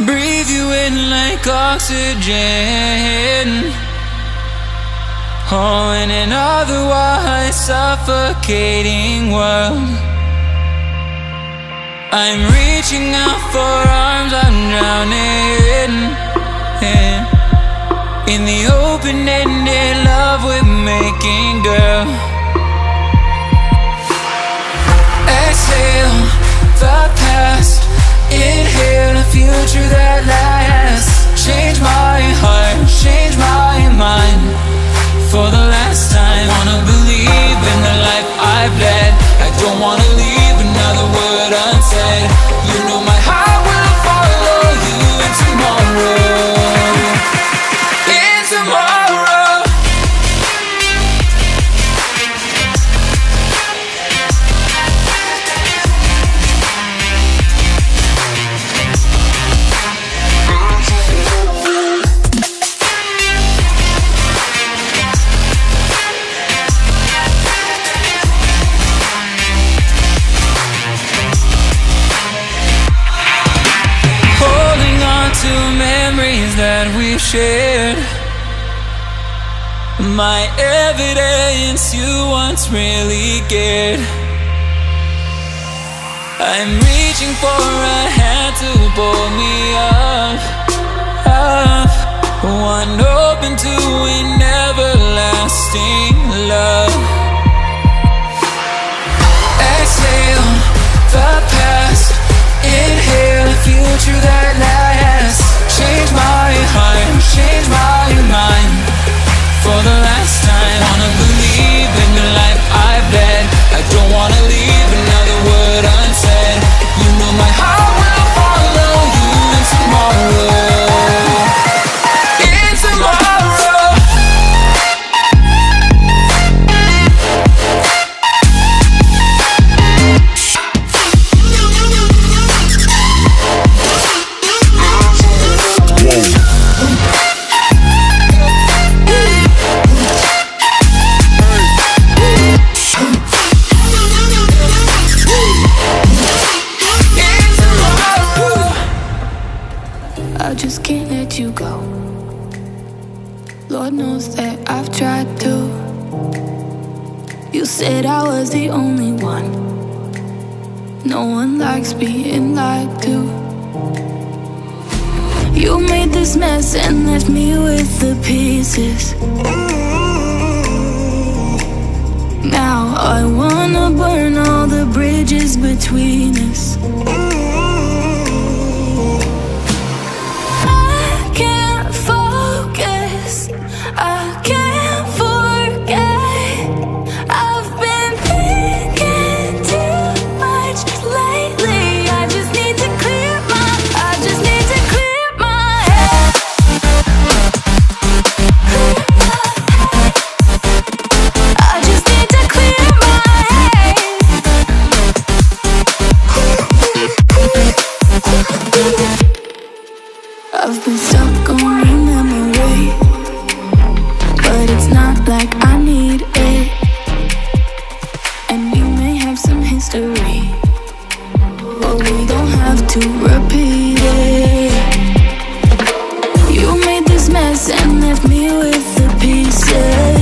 breathe you in like oxygen. Oh, in an otherwise suffocating world, I'm reaching out for arms, I'm drowning in the open-ended love we're making, girl. Exhale the past, inhale a future that lasts. Change my heart, change my mind. For the last time, wanna believe in the life I've led. I don't wanna leave another word unsaid. You know my heart will follow you in tomorrow. In tomorrow. That we've shared, my evidence you once really cared. I'm reaching for a hand to pull me up, one open to an everlasting love. Exhale the past, inhale a future that lasts. Change my heart, change my mind. For the last time, wanna believe in the life I've led. I don't wanna leave another word unsaid. You know my heart will follow you in tomorrow. In tomorrow. Just can't let you go. Lord knows that I've tried to. You said I was the only one. No one likes being lied to. You made this mess and left me with the pieces. Now I wanna burn all the bridges between us. I can't forget. I've been thinking too much lately. I just need to clear my head. I just need to clear my head. I've been stuck on your memory, but it's not like I need it. And we may have some history, but we don't have to repeat it. You made this mess and left me with the pieces.